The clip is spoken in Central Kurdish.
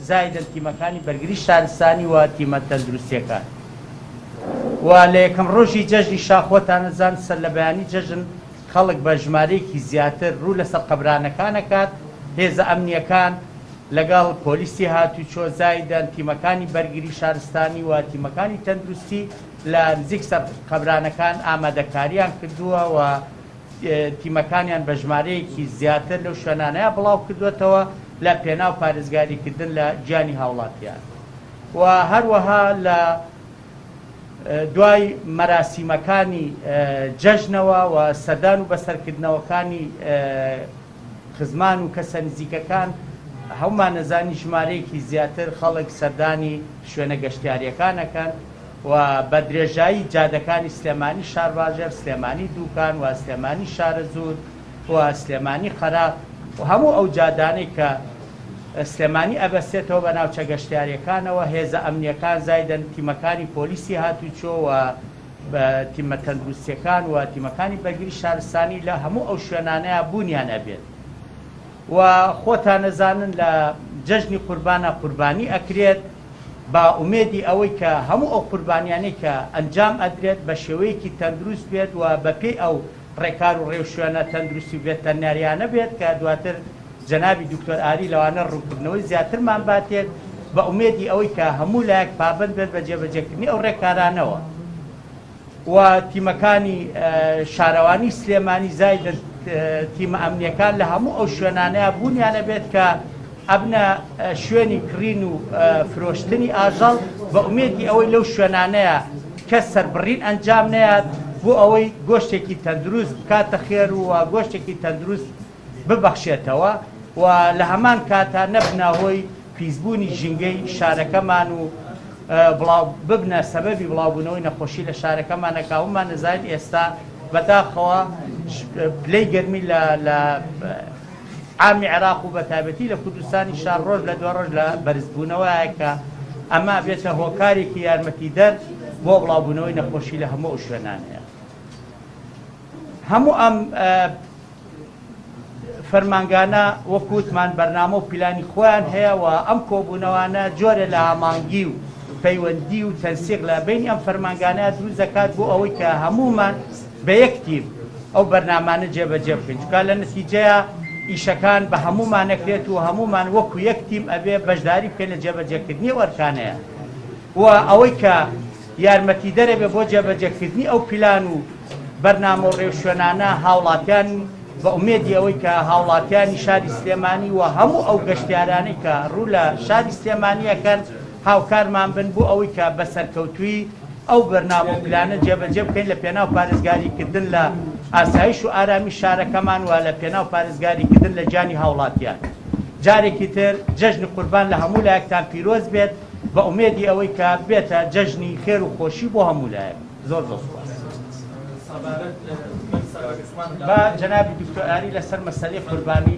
زایدن تیمەکانی بەرگری شارستانی و تیمە تەندروستیەکان و لە یەکەم ڕۆژی جەژنی شاخۆتانەزان سەر لە بەیانی جەژن خەڵک بە ژمارەیەکی زیاتر ڕوو لەسەر قەبرانەکانەکات هێزە ئەمنیەکان لەگەڵ پۆلیسی هاتوچۆ زایدن تیمەکانی بەرگری شارستانی و تیمەکانی تەندروستی لە نزیک سەر قەبرانەکان ئامادەکاریان کردووە و تیمەکانیان بە ژمارەیەکی زیاتر لەو شوێنانەیە بڵاو کردوێتەوە لە پێناو پارێزگاریکردن لە گیانی هاوڵاتیان و هەروەها لە دوای مەراسیمەکانی جەژنەوە و سەردان و بەسەرکردنەوەکانی خزمان و کەسە نزیکەکان هەمومان نەزانی ژمارەیەکی زیاتر خەڵک سەردانی شوێنە گەشتیاریەکانەکەن و بە درێژایی جادەکانی سلێمانی شارباژێر سلێمانی دووکان و سلێمانی شارە زوور و سلێمانی خەراب و هەموو ئەو جادانەی کە سلێمانی ئەبەستێتەوە بە ناوچە گەشتیاریەکانەوە هێزە ئەمنیەکان زایدن تیمەکانی پۆلیسی هاتوچۆ و بە تیمە تەندروستیەکان و تیمەکانی بەرگری شارستانی لە هەموو ئەو شوێنانەیە بوونیان ئەبێت و خۆتان نەزانن لە جەژنی قوربانە قوربانی ئەکرێت با ئومێدی ئەوەی کە هەموو ئەو قوربانیانەی کە ئەنجام ئەدرێت بە شێوەیەکی تەندروست بێت و بەپێی ئەو ڕێکار و ڕێو شوێنە تەندروستی بێت تەناریانە بێت کە دواتر جەنابی دکتۆر ئاری لەوانە ڕوونکردنەوەی زیاترمان باتێت بە ئومێدی ئەوەی کە هەموو لایەک پابند بێت بە جێبەجێکردنی ئەو ڕێکارانەوە و تیمەکانی شارەوانی سلێمانی زایدن تیمە ئەمنیەکان لە هەموو ئەو شوێنانەیە بوونیانە بێت کە ئەبنە شوێنی کڕین و فرۆشتنی ئاژەڵ بە ئومێدی ئەوەی لەو شوێنانەیە کەس سەربڕین ئەنجام نەیات بۆ ئەوەی گۆشتێکی تەندروست بکاتە خێر و گۆشتێکی تەندروست ببەخشێتەوە و لە هەمان کاتە نەبنە هۆی پیسبوونی ژینگەی شارەکەمان و ببنە سەبەبی بڵاوبوونەوەی نەخۆشی لە شارەکەمانەکە هەمومان نەزانین ئێستا بەداخەوە پلەی گەرمی لە عامی عێراق و بەتایبەتی لە کوردستانی شار ڕۆژ لە دوای ڕۆژ لە بەرزبوونەوەیە کە ئەمە بێتە هۆکارێکی یارمەتیدەر بۆ بڵاوبوونەوەی نەخۆشی لە هەموو ئەو شوێنانەیە. هەموو ئەم فەرمانگانە وەکوتمان بەرنامە و پیلانی خۆیان هەیە و ئەم کۆبوونەوانە جۆرە لە هەمانگی و پەیوەندی و تەنسیق لە بینی ئەم فەرمانگانەیە دروست دەکات بۆ ئەوەی کە هەمومان بە یەک تیر ئەو بەرنامانە جێبەجێ بکەین چونکە لە نەتیجەیە ئیشەکان بە هەمومان نەکرێت و هەمومان وەکو یەک تیم ئەبێ بەشداری بکەین لە جێبەجێکردنی ئەوەرکانەیە و ئەوەی کە یارمەتی دەرەبێ بۆ جێبەجێکردنی ئەو پیلان و بەرنامە و ڕێوشوێنانە هاوڵاتیان بە ئومێدی ئەوەی کە هاوڵاتیانی شاری سلێمانی و هەموو ئەو گەشتیارانەی کە ڕوو لە شاری سلێمانیەکەن هاوکارمان بن بۆ ئەوەی کە بەسەرکەوتووی ئەو بەرنامە و پلانە جێبەجێ بکەین لە پێناو پارێزگاریکردن لە ئاسایش و ئارامی شارەکەمان و لە پێناو پارێزگاریکردن لە گیانی هاوڵاتیان. جارێکی تر جەژنی قوربان لە هەموو لایەکتان پیرۆز بێت بە ئومێدی ئەوەی کە بێتە جەژنی خێر و خۆشی بۆ هەموو لایەک. زۆر سوپاس. بە جەنابی دکتۆر ئاری لەسەر مەسەلەی قوربانی